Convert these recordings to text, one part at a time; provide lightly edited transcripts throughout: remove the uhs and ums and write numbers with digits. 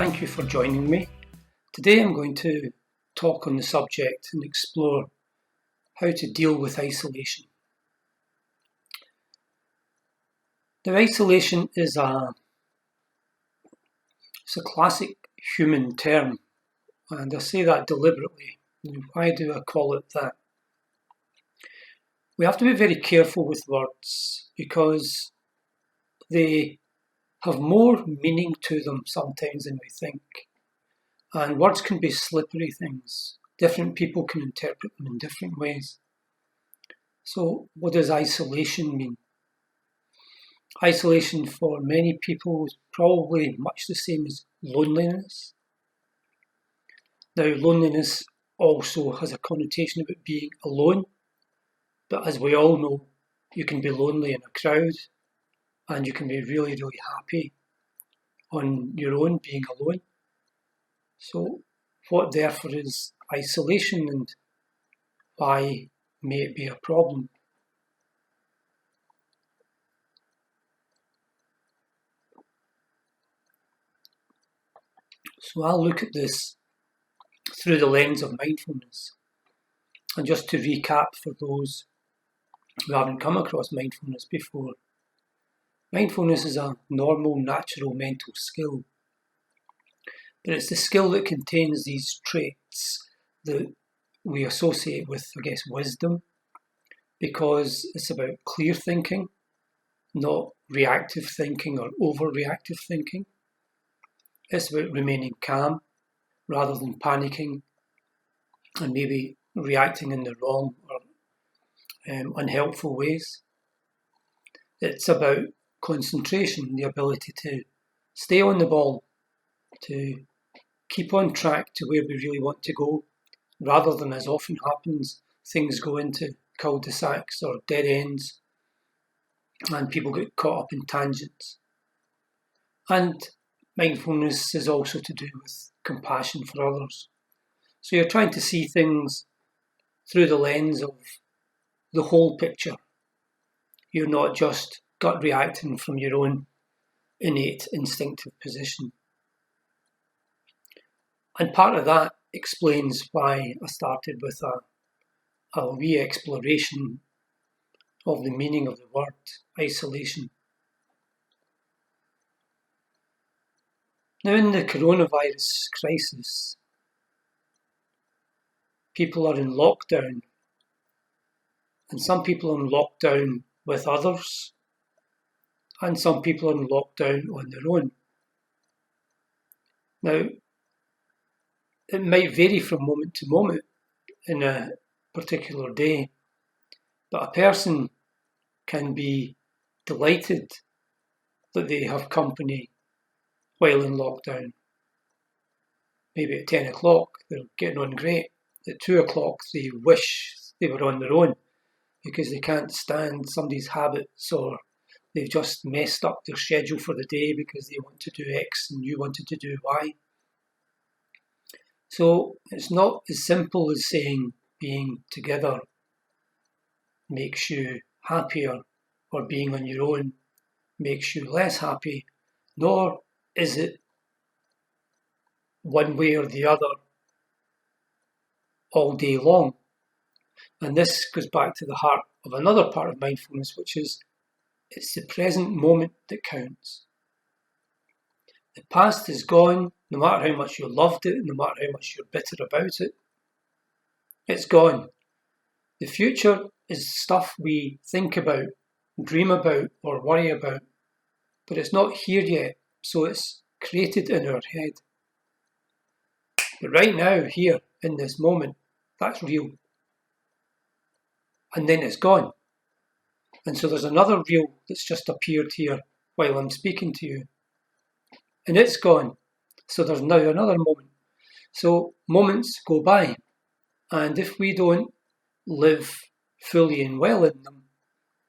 Thank you for joining me. Today I'm going to talk on the subject and explore how to deal with isolation. Now, isolation is a classic human term, and I say that deliberately. Why do I call it that? We have to be very careful with words because they have more meaning to them sometimes than we think. And words can be slippery things. Different people can interpret them in different ways. So what does isolation mean? Isolation for many people is probably much the same as loneliness. Now, loneliness also has a connotation about being alone, but as we all know, you can be lonely in a crowd and you can be really, really happy on your own being alone. So what therefore is isolation and why may it be a problem? So I'll look at this through the lens of mindfulness. And just to recap for those who haven't come across mindfulness before, mindfulness is a normal, natural mental skill. But it's the skill that contains these traits that we associate with, wisdom, because it's about clear thinking, not reactive thinking or overreactive thinking. It's about remaining calm rather than panicking and maybe reacting in the wrong or unhelpful ways. It's about concentration, the ability to stay on the ball, to keep on track to where we really want to go, rather than, as often happens, things go into cul-de-sacs or dead ends and people get caught up in tangents. And mindfulness is also to do with compassion for others. So you're trying to see things through the lens of the whole picture. You're not just gut reacting from your own innate instinctive position. And part of that explains why I started with a re-exploration of the meaning of the word isolation. Now, in the coronavirus crisis, people are in lockdown, and some people are in lockdown with others, and some people are in lockdown on their own. Now, it might vary from moment to moment in a particular day, but a person can be delighted that they have company while in lockdown. Maybe at 10 o'clock they're getting on great. At 2 o'clock they wish they were on their own because they can't stand somebody's habits, or they've just messed up their schedule for the day because they want to do X and you wanted to do Y. So it's not as simple as saying being together makes you happier or being on your own makes you less happy, nor is it one way or the other all day long. And this goes back to the heart of another part of mindfulness, which is it's the present moment that counts. The past is gone, no matter how much you loved it, no matter how much you're bitter about it. It's gone. The future is stuff we think about, dream about, or worry about, but it's not here yet, so it's created in our head. But right now, here, in this moment, that's real. And then it's gone. And so there's another real that's just appeared here while I'm speaking to you. And it's gone. So there's now another moment. So moments go by. And if we don't live fully and well in them,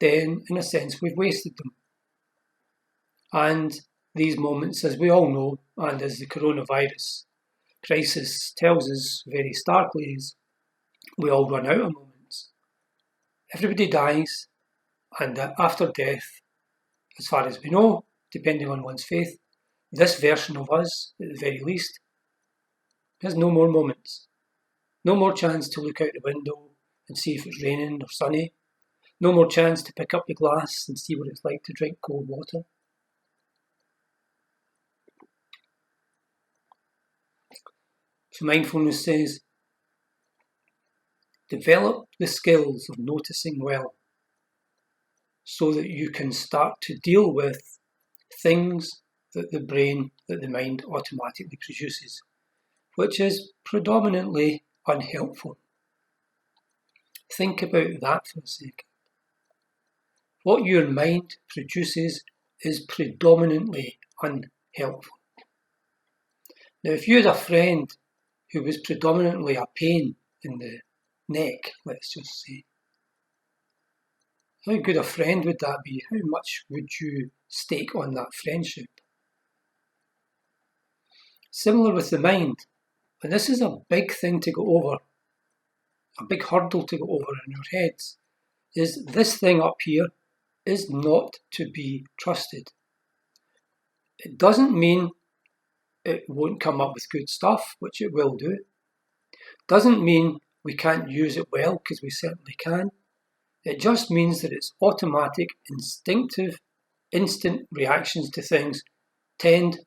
then in a sense we've wasted them. And these moments, as we all know, and as the coronavirus crisis tells us very starkly, is we all run out of moments. Everybody dies, and after death, as far as we know, depending on one's faith, this version of us, at the very least, has no more moments. No more chance to look out the window and see if it's raining or sunny. No more chance to pick up the glass and see what it's like to drink cold water. So mindfulness says, develop the skills of noticing well so that you can start to deal with things that the mind automatically produces, which is predominantly unhelpful. Think about that for a second. What your mind produces is predominantly unhelpful. Now, if you had a friend who was predominantly a pain in the neck, let's just say, how good a friend would that be? How much would you stake on that friendship? Similar with the mind, and this is a big thing to go over, a big hurdle to go over in our heads, is this thing up here is not to be trusted. It doesn't mean it won't come up with good stuff, which it will do. Doesn't mean we can't use it well, because we certainly can. It just means that its automatic, instinctive, instant reactions to things tend,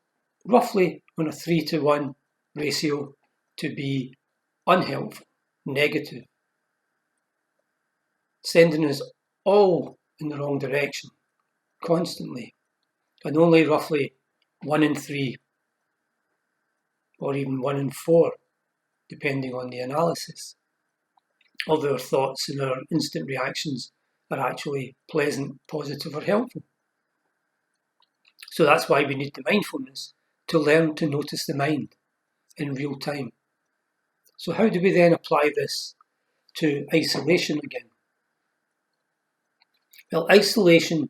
roughly on a 3-to-1 ratio, to be unhelpful, negative, sending us all in the wrong direction, constantly, and only roughly 1 in 3, or even 1 in 4, depending on the analysis, of our thoughts and our instant reactions are actually pleasant, positive, or helpful. So that's why we need the mindfulness to learn to notice the mind in real time. So how do we then apply this to isolation again? Well, isolation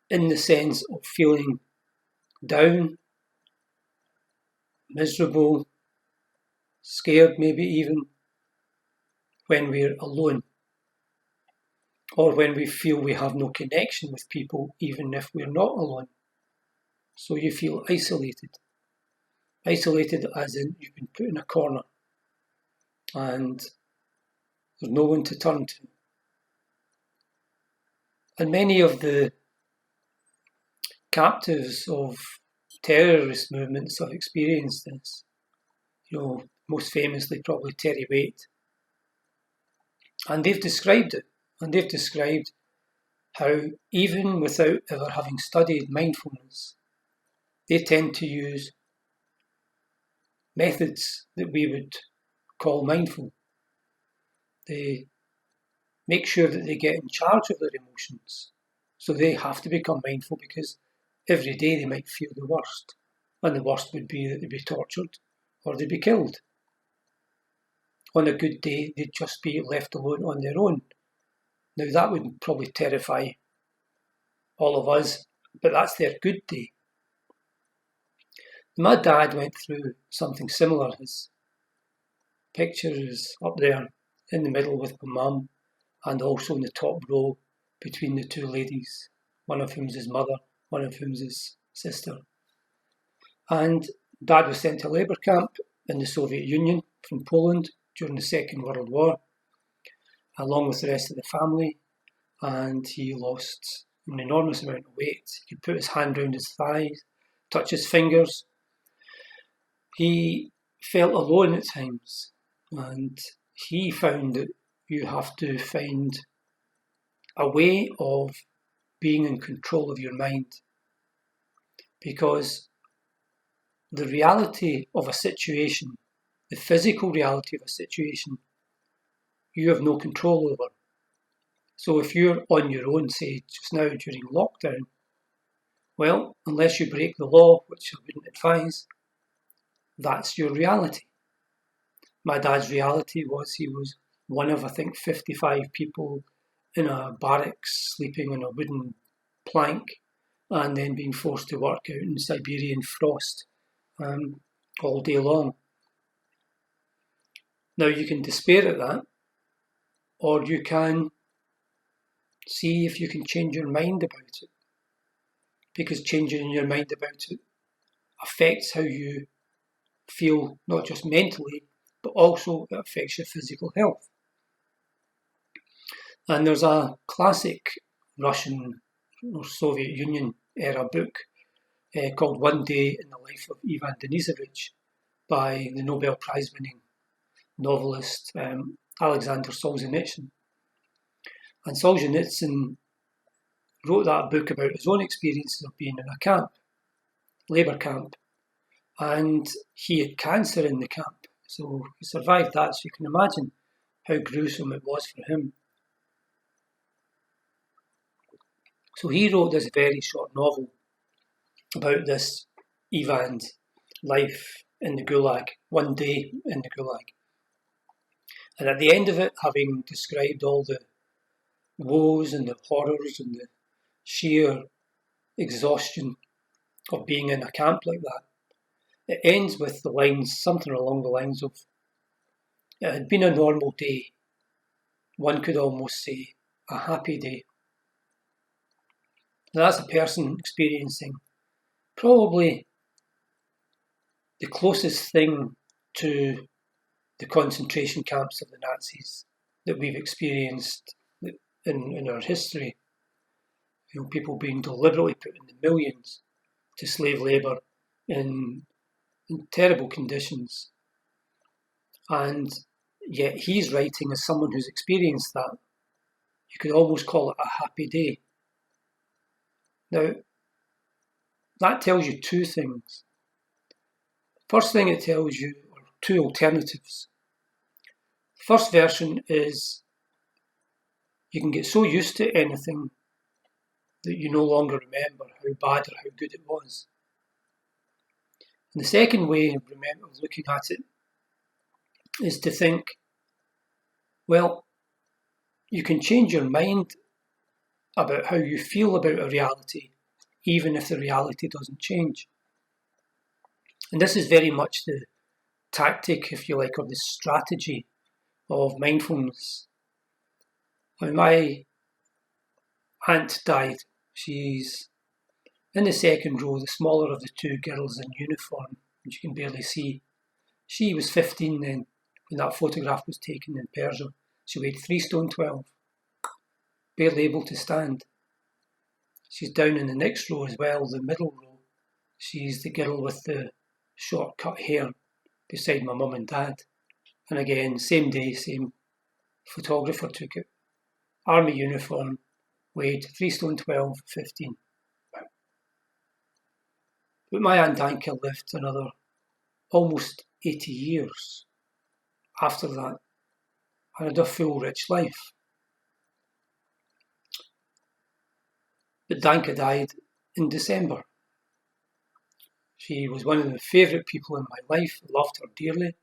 in the sense of feeling down, miserable, scared maybe even, when we're alone, or when we feel we have no connection with people, even if we're not alone. So you feel isolated. Isolated as in you've been put in a corner and there's no one to turn to. And many of the captives of terrorist movements have experienced this. Most famously probably Terry Waite. And they've described it. And they've described how even without ever having studied mindfulness, they tend to use methods that we would call mindful. They make sure that they get in charge of their emotions. So they have to become mindful because every day they might feel the worst. And the worst would be that they'd be tortured or they'd be killed. On a good day, they'd just be left alone on their own. Now that would probably terrify all of us, but that's their good day. My dad went through something similar. His picture is up there in the middle with my mum, and also in the top row between the two ladies, one of whom's his mother, one of whom's his sister. And Dad was sent to a labour camp in the Soviet Union from Poland during the Second World War, along with the rest of the family, and he lost an enormous amount of weight. He could put his hand around his thighs, touch his fingers. He felt alone at times, and he found that you have to find a way of being in control of your mind, because the reality of a situation, the physical reality of a situation, you have no control over. So if you're on your own, say just now during lockdown, well, unless you break the law, which I wouldn't advise, that's your reality. My dad's reality was he was one of, I think, 55 people in a barracks sleeping on a wooden plank and then being forced to work out in Siberian frost all day long. Now you can despair at that, or you can see if you can change your mind about it. Because changing your mind about it affects how you feel, not just mentally, but also it affects your physical health. And there's a classic Russian or Soviet Union era book called One Day in the Life of Ivan Denisovich by the Nobel Prize winning novelist Alexander Solzhenitsyn. And Solzhenitsyn wrote that book about his own experiences of being in a camp, labour camp, and he had cancer in the camp. So he survived that, so you can imagine how gruesome it was for him. So he wrote this very short novel about this Ivan's life in the Gulag, one day in the Gulag. And at the end of it, having described all the woes and the horrors and the sheer exhaustion of being in a camp like that, it ends with the lines, something along the lines of, it had been a normal day, one could almost say a happy day. Now that's a person experiencing probably the closest thing to the concentration camps of the Nazis that we've experienced in our history. You know, people being deliberately put in the millions to slave labour in terrible conditions. And yet he's writing as someone who's experienced that. You could almost call it a happy day. Now, that tells you two things. First thing it tells you are two alternatives. The first version is you can get so used to anything that you no longer remember how bad or how good it was. And the second way of looking at it is to think, well, you can change your mind about how you feel about a reality, even if the reality doesn't change. And this is very much the tactic, if you like, or the strategy of mindfulness. I mean, my aunt died. She's in the second row, the smaller of the two girls in uniform, which you can barely see. She was 15 then, when that photograph was taken in Persia. She weighed 3 stone 12, barely able to stand. She's down in the next row as well, the middle row. She's the girl with the short cut hair beside my mum and dad. And again, same day, same photographer took it. Army uniform, weighed 3 stone 12, 15. But my Aunt Danka lived another almost 80 years after that and had a full, rich life. But Danka died in December. She was one of the favourite people in my life, loved her dearly.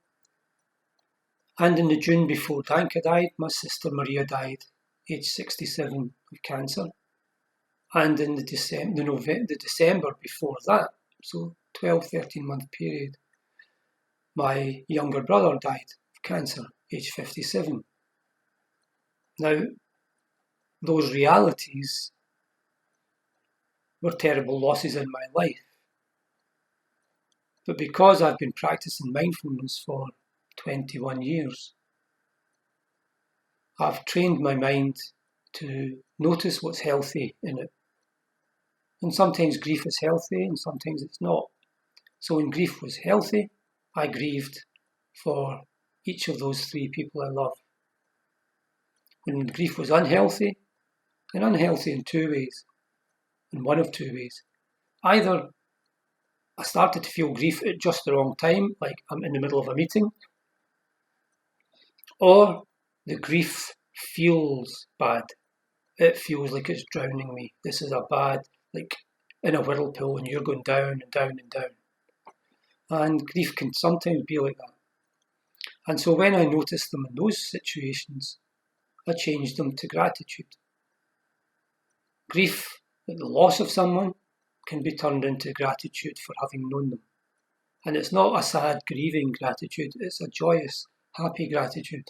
And in the June before Danka died, my sister Maria died, aged 67, of cancer. And in the December before that, so 12, 13-month period, my younger brother died of cancer, aged 57. Now, those realities were terrible losses in my life. But because I've been practicing mindfulness for 21 years, I've trained my mind to notice what's healthy in it. And sometimes grief is healthy and sometimes it's not. So when grief was healthy, I grieved for each of those 3 people I love. When grief was unhealthy, and unhealthy in 2 ways, in one of 2 ways. Either I started to feel grief at just the wrong time, like I'm in the middle of a meeting, or the grief feels bad. It feels like it's drowning me. This is a bad, like in a whirlpool and you're going down and down and down. And grief can sometimes be like that. And so when I noticed them in those situations, I changed them to gratitude. Grief at the loss of someone can be turned into gratitude for having known them. And it's not a sad, grieving gratitude, it's a joyous, happy gratitude.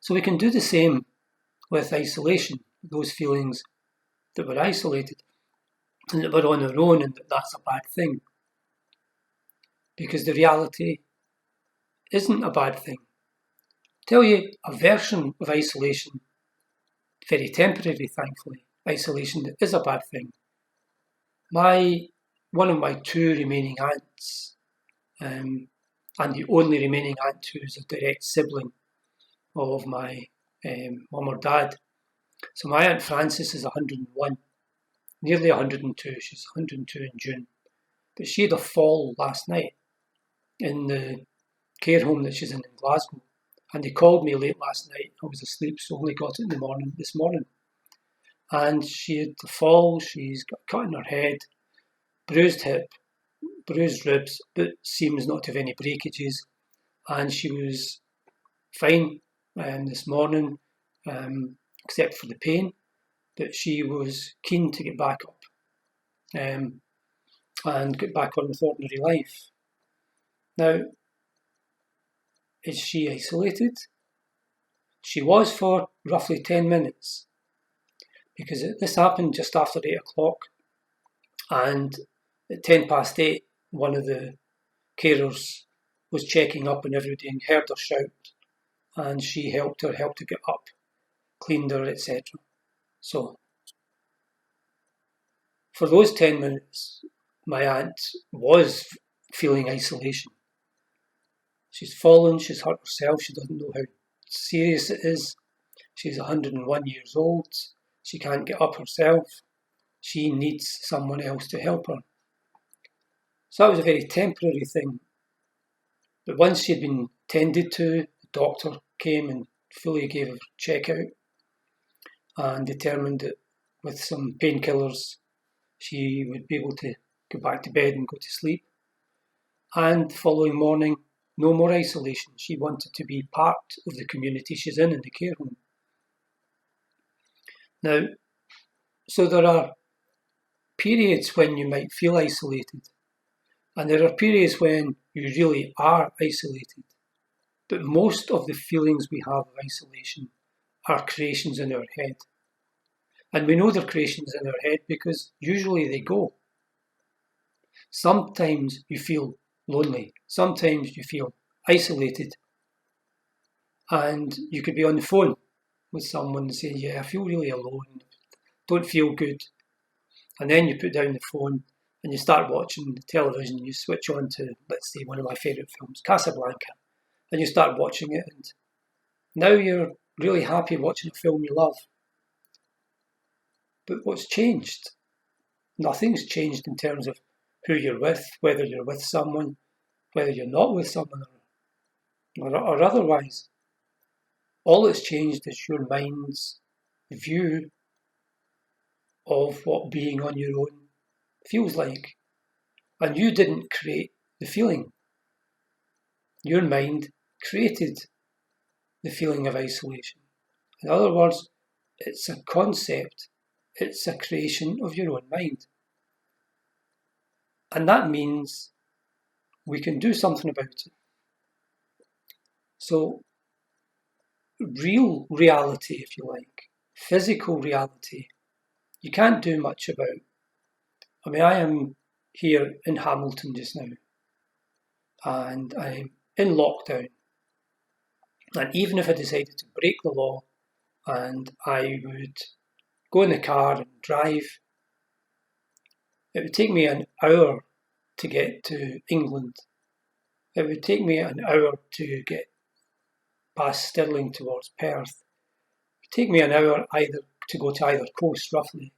So we can do the same with isolation, those feelings that were isolated. and that we're on our own and that that's a bad thing. Because the reality isn't a bad thing. I'll tell you a version of isolation, very temporary, thankfully, isolation that is a bad thing. One of my two remaining aunts, and the only remaining aunt who is a direct sibling of my mum or dad. So my Aunt Frances is 101, nearly 102. She's 102 in June. But she had a fall last night in the care home that she's in Glasgow. And they called me late last night. I was asleep, so only got it this morning. And she had the fall, she's got a cut in her head, bruised hip, bruised ribs, but seems not to have any breakages. And she was fine this morning, except for the pain. But she was keen to get back up and get back on with ordinary life. Now, is she isolated? She was for roughly 10 minutes, because this happened just after 8 o'clock, and at 10 past 8, one of the carers was checking up on everybody and heard her shout, and she helped her get up, cleaned her, etc. So, for those 10 minutes, my aunt was feeling isolation. She's fallen, she's hurt herself, she doesn't know how serious it is. She's 101 years old, she can't get up herself. She needs someone else to help her. So that was a very temporary thing. But once she had been tended to, the doctor came and fully gave her a check-out and determined that with some painkillers she would be able to go back to bed and go to sleep. And the following morning, no more isolation. She wanted to be part of the community she's in the care home. Now, so there are periods when you might feel isolated, and there are periods when you really are isolated. But most of the feelings we have of isolation are creations in our head. And we know they're creations in our head because usually they go. Sometimes you feel lonely. Sometimes you feel isolated. And you could be on the phone with someone saying, yeah, I feel really alone, don't feel good. And then you put down the phone and you start watching the television. You switch on to, let's say, one of my favourite films, Casablanca. And you start watching it, and now you're really happy watching a film you love. But what's changed? Nothing's changed in terms of who you're with, whether you're with someone, whether you're not with someone, or otherwise. All that's changed is your mind's view of what being on your own feels like. And you didn't create the feeling. Your mind created the feeling of isolation. In other words, it's a concept, it's a creation of your own mind. And that means we can do something about it. So, real reality, if you like, physical reality, you can't do much about. I mean, I am here in Hamilton just now, and I'm in lockdown. And even if I decided to break the law and I would go in the car and drive, it would take me an hour to get to England. It would take me an hour to get past Stirling towards Perth. It would take me an hour either to go to either coast, roughly.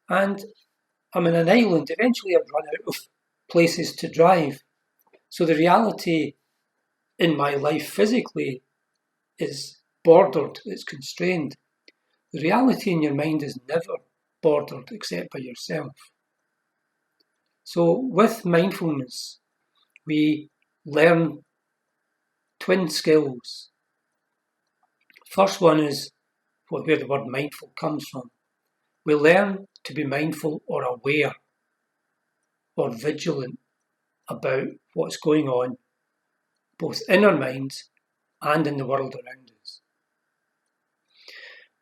And I'm in an island. Eventually I'd run out of places to drive. So the reality in my life physically is bordered, it's constrained. The reality in your mind is never bordered except by yourself. So with mindfulness, we learn twin skills. First one is where the word mindful comes from. We learn to be mindful or aware or vigilant about what's going on, both in our minds and in the world around us.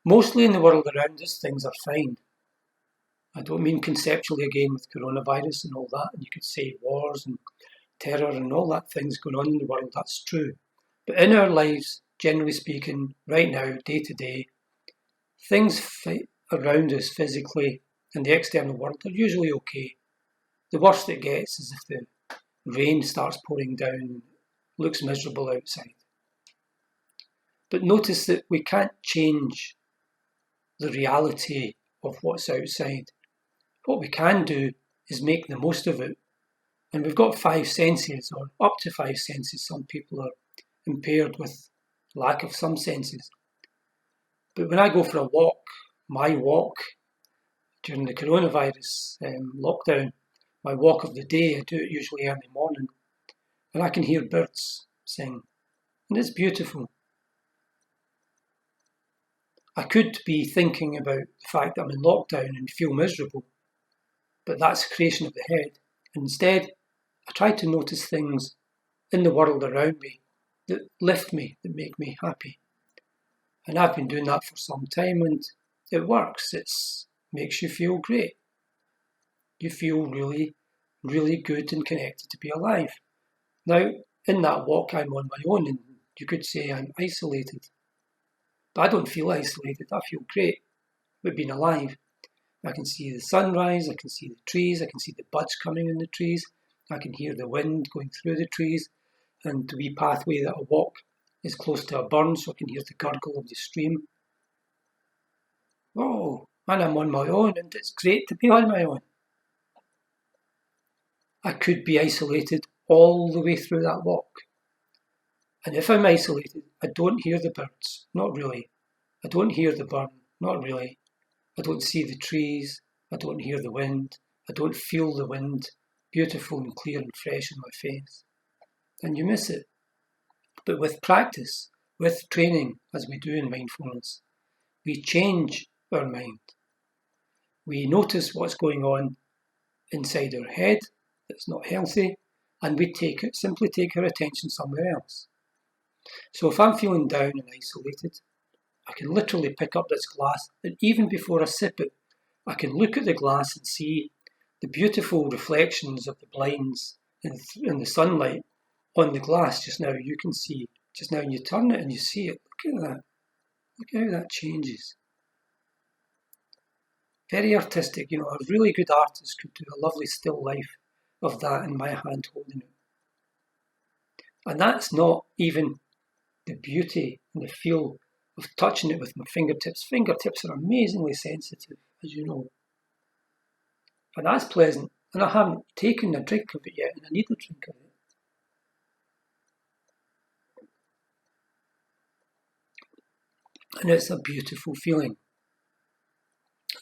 Mostly in the world around us, things are fine. I don't mean conceptually again with coronavirus and all that, and you could say wars and terror and all that things going on in the world, that's true. But in our lives, generally speaking, right now, day to day, things around us physically in the external world are usually okay. The worst it gets is if the rain starts pouring down and looks miserable outside. But notice that we can't change the reality of what's outside. What we can do is make the most of it. And we've got 5 senses, or up to 5 senses. Some people are impaired with lack of some senses. But when I go for a walk, my walk during the coronavirus lockdown, my walk of the day, I do it usually early morning, and I can hear birds sing, and it's beautiful. I could be thinking about the fact that I'm in lockdown and feel miserable, but that's a creation of the head. Instead, I try to notice things in the world around me that lift me, that make me happy. And I've been doing that for some time, and it works. It makes you feel great. You feel really, really good and connected to be alive. Now, in that walk, I'm on my own, and you could say I'm isolated. But I don't feel isolated. I feel great with being alive. I can see the sunrise, I can see the trees, I can see the buds coming in the trees, I can hear the wind going through the trees, and the wee pathway that I walk is close to a burn, so I can hear the gurgle of the stream. Oh, and I'm on my own, and it's great to be on my own. I could be isolated all the way through that walk. And if I'm isolated, I don't hear the birds, not really. I don't hear the burn, not really. I don't see the trees, I don't hear the wind, I don't feel the wind, beautiful and clear and fresh in my face. And you miss it. But with practice, with training, as we do in mindfulness, we change our mind. We notice what's going on inside our head that's not healthy, and we simply take our attention somewhere else. So if I'm feeling down and isolated, I can literally pick up this glass, and even before I sip it, I can look at the glass and see the beautiful reflections of the blinds in the sunlight on the glass just now. You can see, just now when you turn it and you see it, look at that. Look how that changes. Very artistic, a really good artist could do a lovely still life of that in my hand holding it. And that's not even the beauty and the feel of touching it with my fingertips. Fingertips are amazingly sensitive, as you know. And that's pleasant. And I haven't taken a drink of it yet, and I need a drink of it. And it's a beautiful feeling.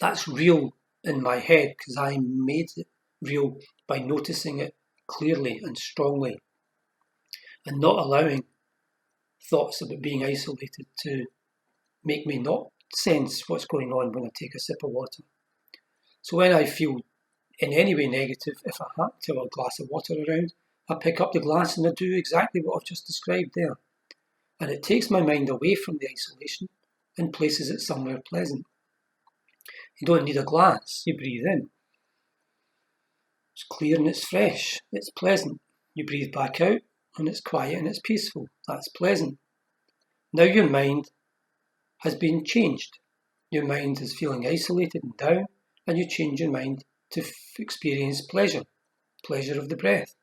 That's real in my head, because I made it real by noticing it clearly and strongly, and not allowing thoughts about being isolated to make me not sense what's going on when I take a sip of water. So when I feel in any way negative, if I have to have a glass of water around, I pick up the glass and I do exactly what I've just described there. And it takes my mind away from the isolation and places it somewhere pleasant. You don't need a glass, you breathe in. It's clear and it's fresh, it's pleasant. You breathe back out and it's quiet and it's peaceful. That's pleasant. Now your mind has been changed. Your mind is feeling isolated and down, and you change your mind to experience pleasure of the breath.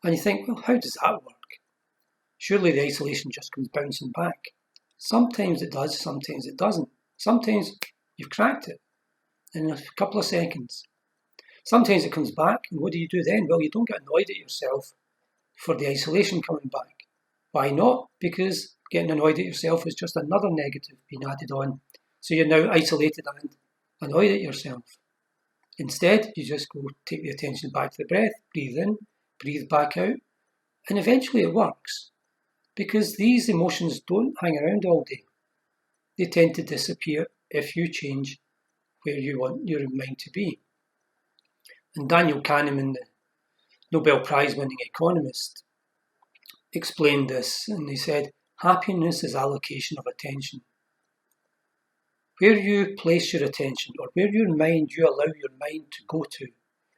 And you think, well, how does that work? Surely the isolation just comes bouncing back. Sometimes it does, sometimes it doesn't. Sometimes you've cracked it in a couple of seconds. Sometimes it comes back, and what do you do then? Well, you don't get annoyed at yourself for the isolation coming back. Why not? Because getting annoyed at yourself is just another negative being added on. So you're now isolated and annoyed at yourself. Instead, you just go take the attention back to the breath, breathe in, breathe back out, and eventually it works. Because these emotions don't hang around all day. They tend to disappear if you change where you want your mind to be. And Daniel Kahneman, the Nobel Prize-winning economist, explained this, and he said, happiness is allocation of attention. Where you place your attention, or where you allow your mind to go to,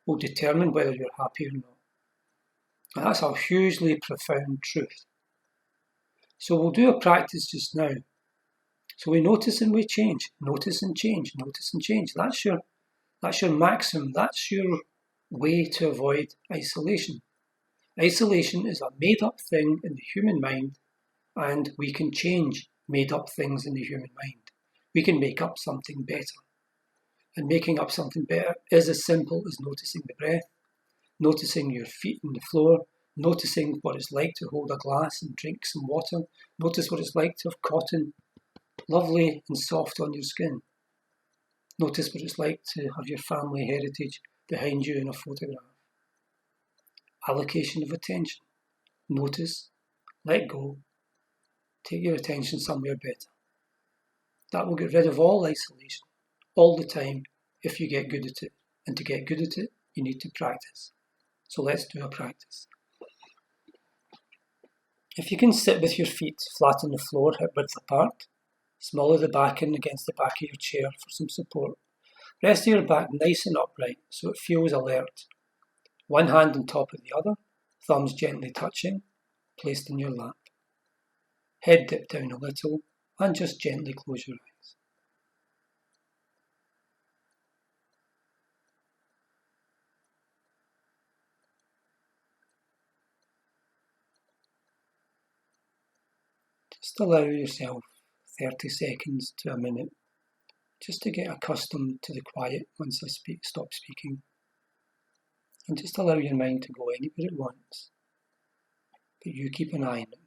will determine whether you're happy or not. And that's a hugely profound truth. So we'll do a practice just now. So we notice and we change, notice and change, notice and change. That's your maxim, that's your way to avoid isolation. Isolation is a made-up thing in the human mind, and we can change made-up things in the human mind. We can make up something better. And making up something better is as simple as noticing the breath, noticing your feet on the floor, noticing what it's like to hold a glass and drink some water, notice what it's like to have cotton lovely and soft on your skin. Notice what it's like to have your family heritage behind you in a photograph. Allocation of attention. Notice, let go, take your attention somewhere better. That will get rid of all isolation, all the time, if you get good at it. And to get good at it, you need to practice. So let's do a practice. If you can sit with your feet flat on the floor, hip width apart, smother the back in against the back of your chair for some support. Rest your back nice and upright so it feels alert. One hand on top of the other, thumbs gently touching, placed in your lap. Head dipped down a little and just gently close your eyes. Just allow yourself 30 seconds to a minute just to get accustomed to the quiet once I stop speaking. And just allow your mind to go anywhere it wants. But you keep an eye on it now.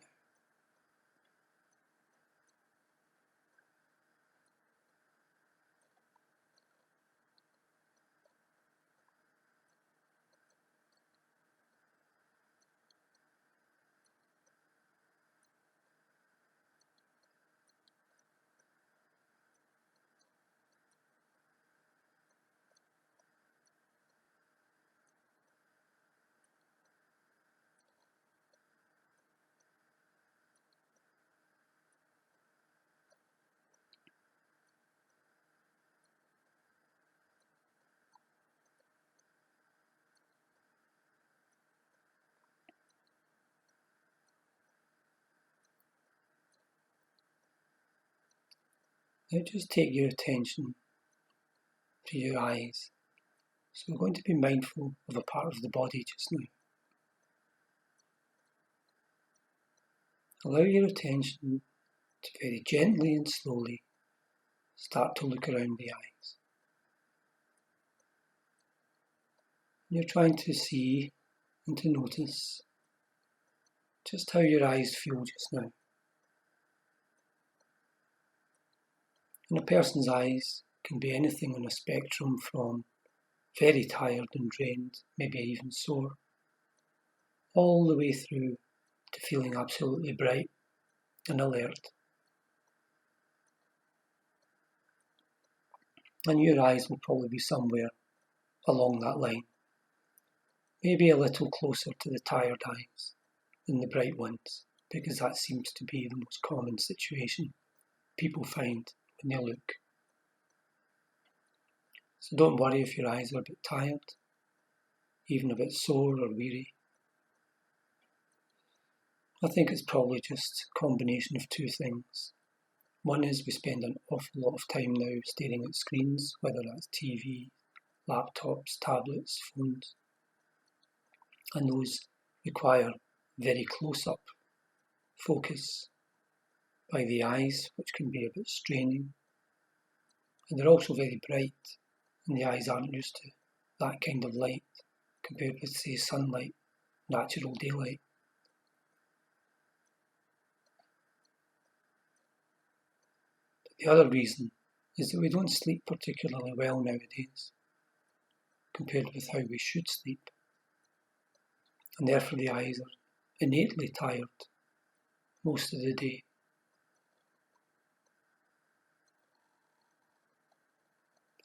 Now just take your attention to your eyes. So we're going to be mindful of a part of the body just now. Allow your attention to very gently and slowly start to look around the eyes. You're trying to see and to notice just how your eyes feel just now. And a person's eyes can be anything on a spectrum from very tired and drained, maybe even sore, all the way through to feeling absolutely bright and alert. And your eyes will probably be somewhere along that line, maybe a little closer to the tired eyes than the bright ones, because that seems to be the most common situation people find when they look. So don't worry if your eyes are a bit tired, even a bit sore or weary. I think it's probably just a combination of two things. One is we spend an awful lot of time now staring at screens, whether that's TV, laptops, tablets, phones. And those require very close-up focus by the eyes, which can be a bit straining. And they're also very bright, and the eyes aren't used to that kind of light compared with, say, sunlight, natural daylight. The other reason is that we don't sleep particularly well nowadays, compared with how we should sleep. And therefore the eyes are innately tired most of the day.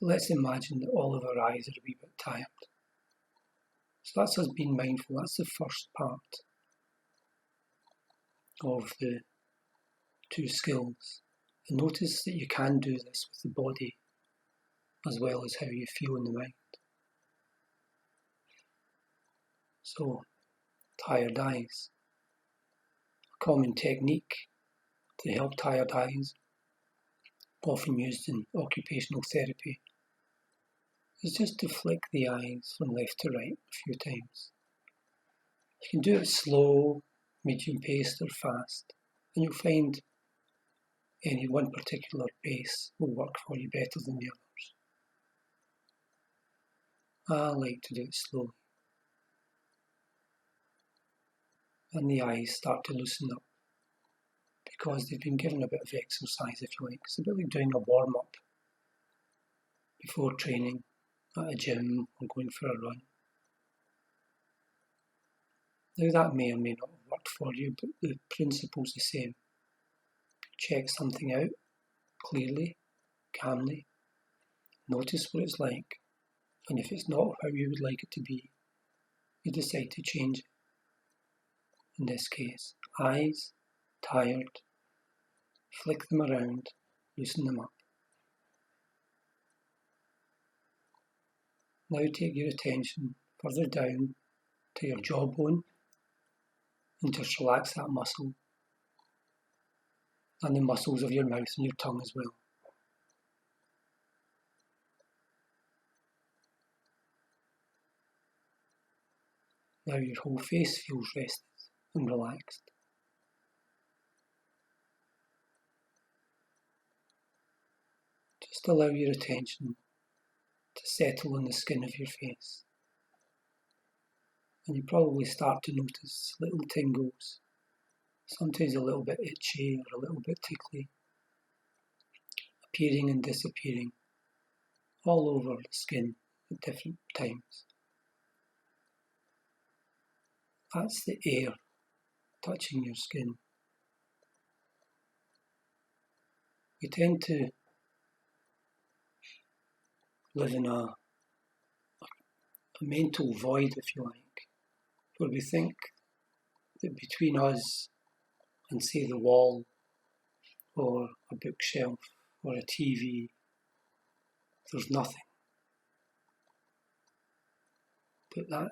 But let's imagine that all of our eyes are a wee bit tired. So that's us being mindful. That's the first part of the two skills And notice that you can do this with the body as well as how you feel in the mind. So, tired eyes. A common technique to help tired eyes, often used in occupational therapy, is just to flick the eyes from left to right a few times. You can do it slow, medium-paced or fast, and you'll find any one particular pace will work for you better than the others. I like to do it slowly. And the eyes start to loosen up because they've been given a bit of exercise, if you like. It's a bit like doing a warm-up before training at a gym or going for a run. Now that may or may not have worked for you, but the principle's the same. Check something out clearly, calmly, notice what it's like, and if it's not how you would like it to be, you decide to change it. In this case, eyes, tired, flick them around, loosen them up. Now take your attention further down to your jawbone and just relax that muscle and the muscles of your mouth and your tongue as well. Now your whole face feels rested and relaxed. Just allow your attention to settle on the skin of your face. And you probably start to notice little tingles, sometimes a little bit itchy or a little bit tickly, appearing and disappearing all over the skin at different times. That's the air touching your skin. We tend to live in a mental void, if you like, where we think that between us and, say, the wall or a bookshelf or a TV, there's nothing. But that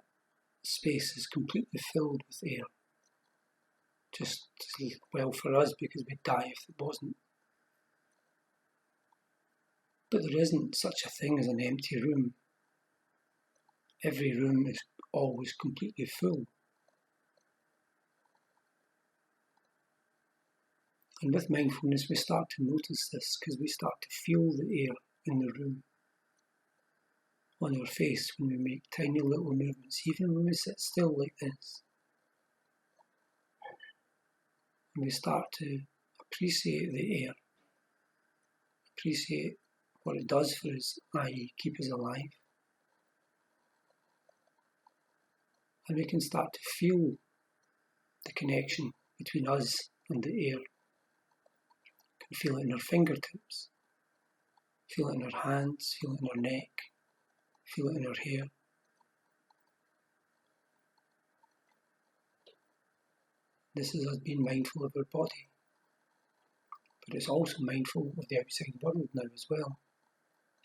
space is completely filled with air. Just as well for us, because we'd die if it wasn't. But there isn't such a thing as an empty room. Every room is always completely full. And with mindfulness, we start to notice this because we start to feel the air in the room on our face when we make tiny little movements, even when we sit still like this. And we start to appreciate the air, appreciate what it does for us, i.e. keep us alive. And we can start to feel the connection between us and the air. We can feel it in our fingertips, feel it in our hands, feel it in our neck, feel it in our hair. This is us being mindful of our body, but it's also mindful of the outside world now as well.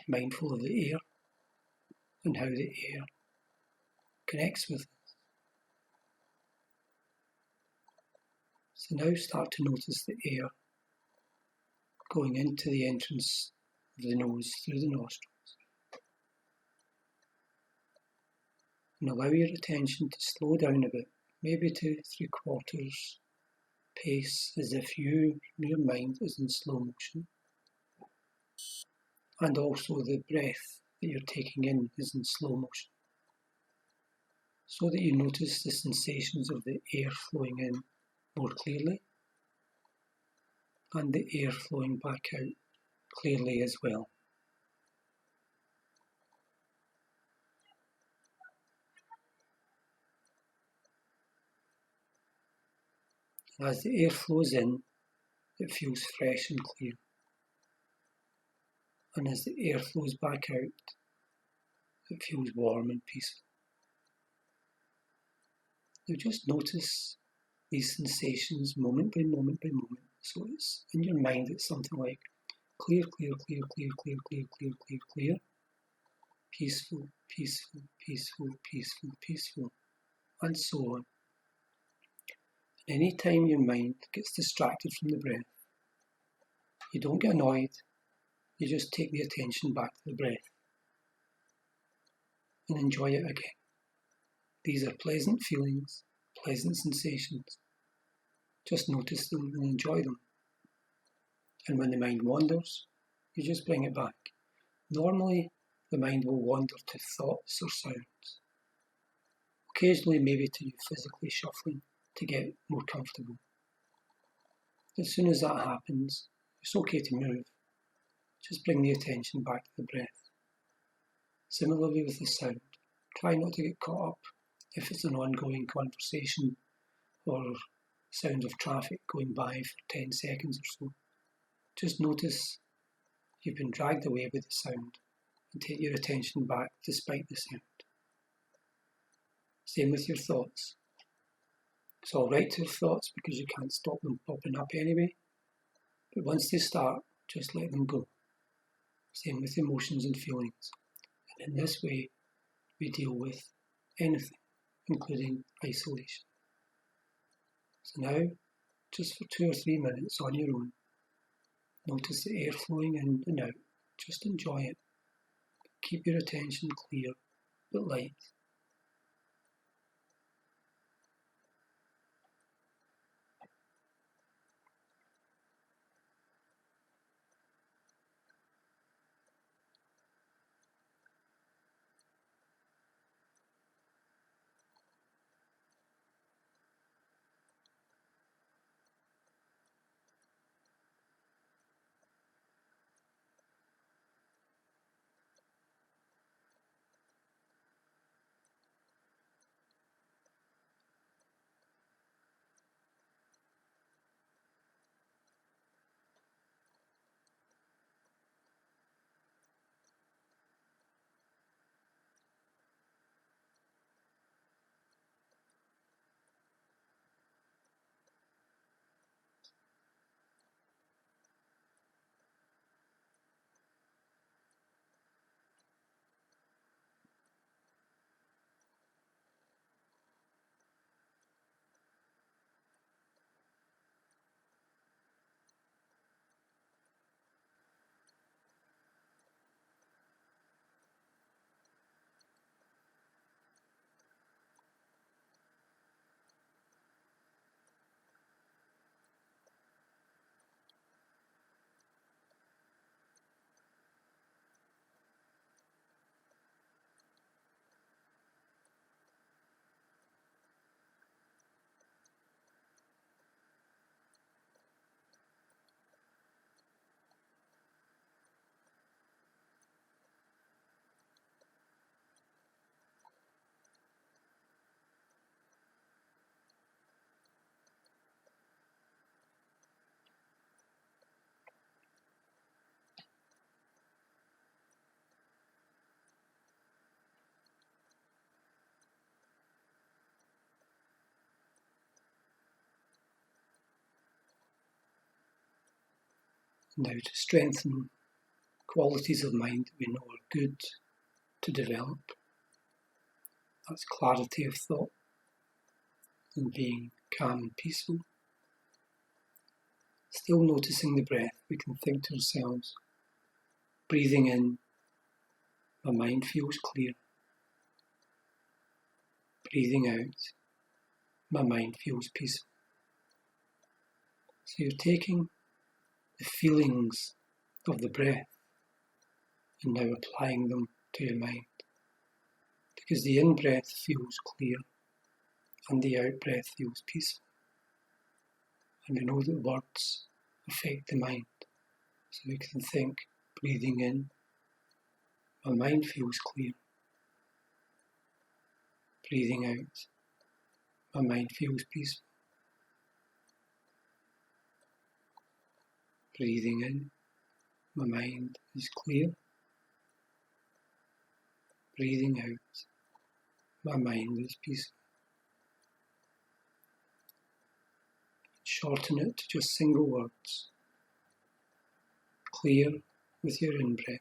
Mindful of the air and how the air connects with us. So now start to notice the air going into the entrance of the nose through the nostrils. And allow your attention to slow down a bit, maybe to 3/4 pace, as if your mind is in slow motion. And also the breath that you're taking in is in slow motion. So that you notice the sensations of the air flowing in more clearly and the air flowing back out clearly as well. As the air flows in, it feels fresh and clear. And as the air flows back out, it feels warm and peaceful. Now just notice these sensations moment by moment by moment So it's in your mind, it's something like clear, clear, clear, clear, clear, clear, clear, clear, clear, peaceful, peaceful, peaceful, peaceful, peaceful, and so on. Any time your mind gets distracted from the breath, you don't get annoyed, you just take the attention back to the breath and enjoy it again. These are pleasant feelings, pleasant sensations. Just notice them and enjoy them. And when the mind wanders, you just bring it back. Normally, the mind will wander to thoughts or sounds. Occasionally, maybe to you physically shuffling to get more comfortable. As soon as that happens, it's okay to move. Just bring the attention back to the breath. Similarly with the sound, try not to get caught up if it's an ongoing conversation or sound of traffic going by for 10 seconds or so. Just notice you've been dragged away with the sound and take your attention back despite the sound. Same with your thoughts. It's alright to have thoughts because you can't stop them popping up anyway, but once they start, just let them go. Same with emotions and feelings. And in this way, we deal with anything, including isolation. So now, just for 2 or 3 minutes on your own, notice the air flowing in and out. Just enjoy it. Keep your attention clear, but light. Now to strengthen qualities of mind that we know are good to develop. That's clarity of thought and being calm and peaceful. Still noticing the breath, we can think to ourselves, breathing in, my mind feels clear. Breathing out, my mind feels peaceful. So you're taking the feelings of the breath and now applying them to your mind. Because the in-breath feels clear and the out-breath feels peaceful. And we know that words affect the mind. So we can think, breathing in, my mind feels clear. Breathing out, my mind feels peaceful. Breathing in, my mind is clear. Breathing out, my mind is peaceful. shorten it to just single words. Clear with your in-breath.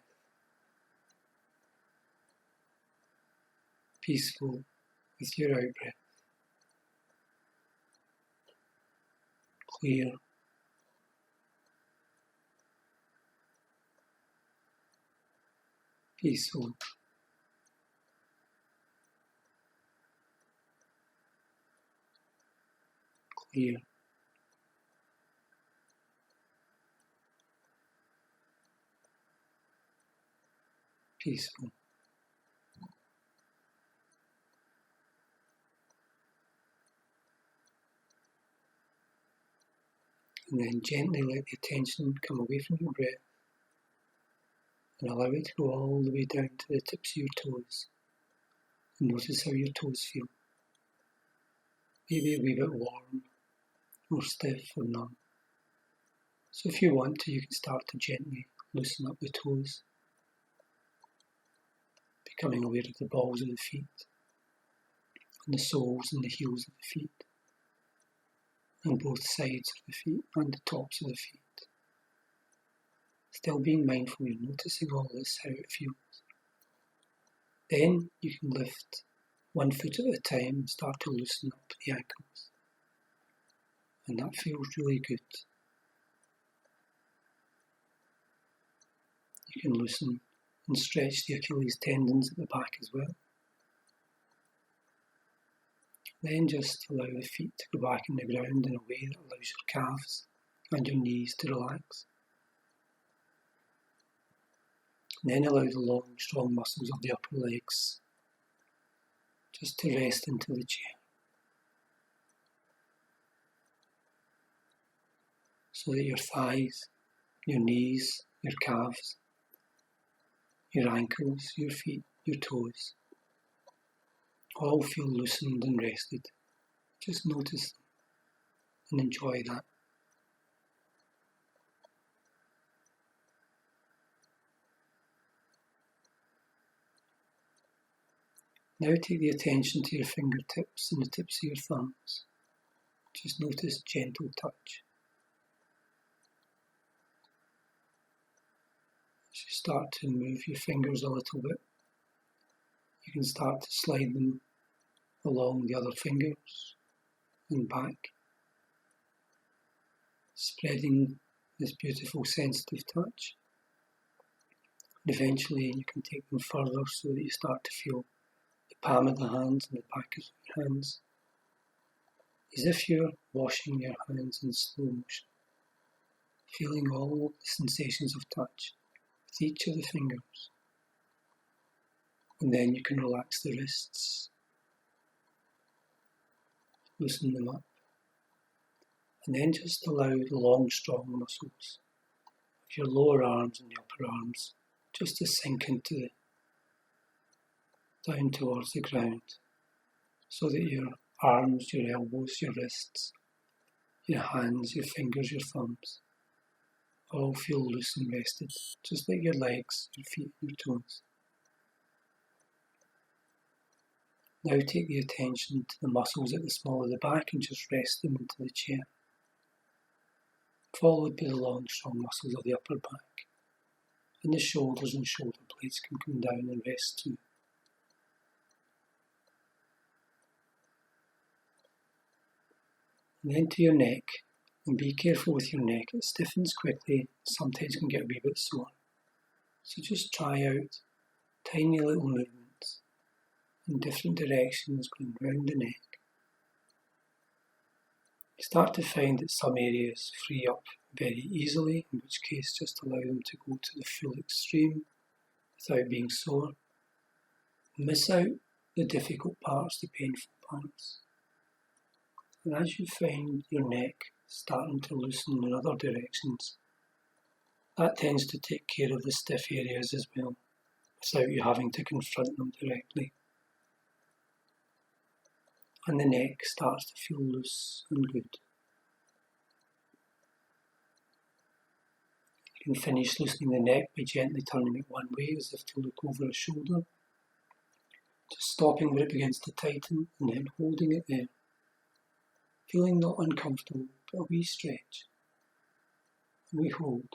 Peaceful with your out-breath. Clear. Peaceful. Clear. Peaceful. And then gently let the attention come away from your breath and allow it to go all the way down to the tips of your toes. And notice how your toes feel. Maybe a wee bit warm, or stiff, or numb. So if you want to, you can start to gently loosen up the toes, becoming aware of the balls of the feet, and the soles and the heels of the feet, and both sides of the feet and the tops of the feet. Still being mindful, you're noticing all this, how it feels. Then you can lift one foot at a time and start to loosen up the ankles. And that feels really good. You can loosen and stretch the Achilles tendons at the back as well. Then just allow the feet to go back in the ground in a way that allows your calves and your knees to relax. And then allow the long, strong muscles of the upper legs just to rest into the chair. So that your thighs, your knees, your calves, your ankles, your feet, your toes, all feel loosened and rested. Just notice them and enjoy that. Now take the attention to your fingertips and the tips of your thumbs. Just notice gentle touch. As you start to move your fingers a little bit, you can start to slide them along the other fingers and back, spreading this beautiful sensitive touch. And eventually you can take them further so that you start to feel the palm of the hands and the back of your hands, as if you're washing your hands in slow motion, feeling all the sensations of touch with each of the fingers. And then you can relax the wrists, loosen them up, and then just allow the long, strong muscles of your lower arms and the upper arms just to sink into down towards the ground, so that your arms, your elbows, your wrists, your hands, your fingers, your thumbs all feel loose and rested, just like your legs, your feet, your toes. Now take the attention to the muscles at the small of the back and just rest them into the chair, followed by the long, strong muscles of the upper back, and the shoulders and shoulder blades can come down and rest too. And then to your neck, and be careful with your neck. It stiffens quickly, sometimes can get a wee bit sore. So just try out tiny little movements in different directions going round the neck. You start to find that some areas free up very easily, in which case just allow them to go to the full extreme without being sore. Miss out the difficult parts, the painful parts. And as you find your neck starting to loosen in other directions, that tends to take care of the stiff areas as well, without you having to confront them directly. And the neck starts to feel loose and good. You can finish loosening the neck by gently turning it one way as if to look over a shoulder, just stopping where it begins to tighten and then holding it there. Feeling not uncomfortable, but a wee stretch. And we hold.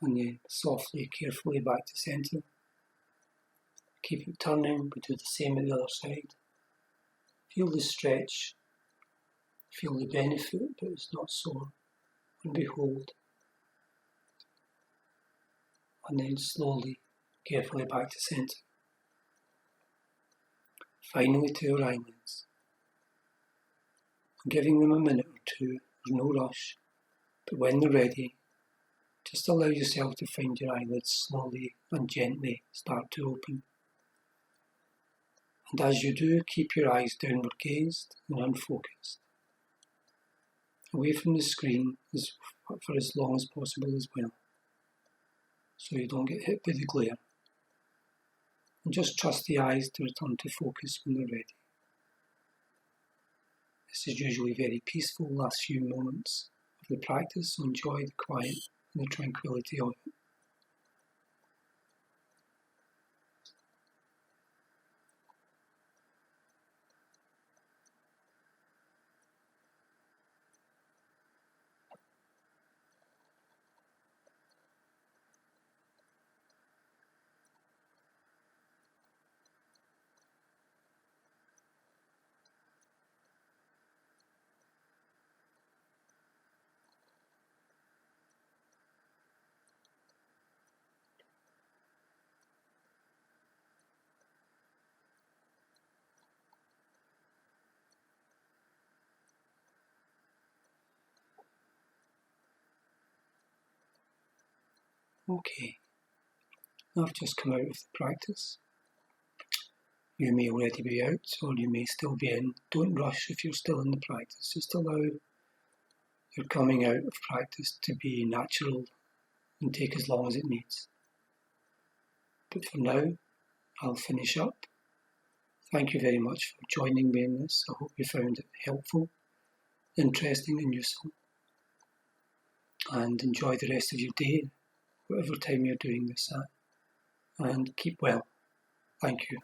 And then softly, carefully back to centre. Keep it turning, we do the same at the other side. Feel the stretch, feel the benefit, but it's not sore. And we hold. And then slowly, carefully back to centre. Finally to your eyelids. I'm giving them a minute or two, there's no rush, but when they're ready, just allow yourself to find your eyelids slowly and gently start to open. And as you do, keep your eyes downward gazed and unfocused. Away from the screen for as long as possible as well, so you don't get hit by the glare. And just trust the eyes to return to focus when they're ready. This is usually very peaceful last few moments of the practice, so enjoy the quiet and the tranquility of it. Okay, now I've just come out of the practice. You may already be out, or you may still be in. Don't rush if you're still in the practice. Just allow your coming out of practice to be natural and take as long as it needs. But for now, I'll finish up. Thank you very much for joining me in this. I hope you found it helpful, interesting and useful. And enjoy the rest of your day, whatever time you're doing this at. And keep well. Thank you.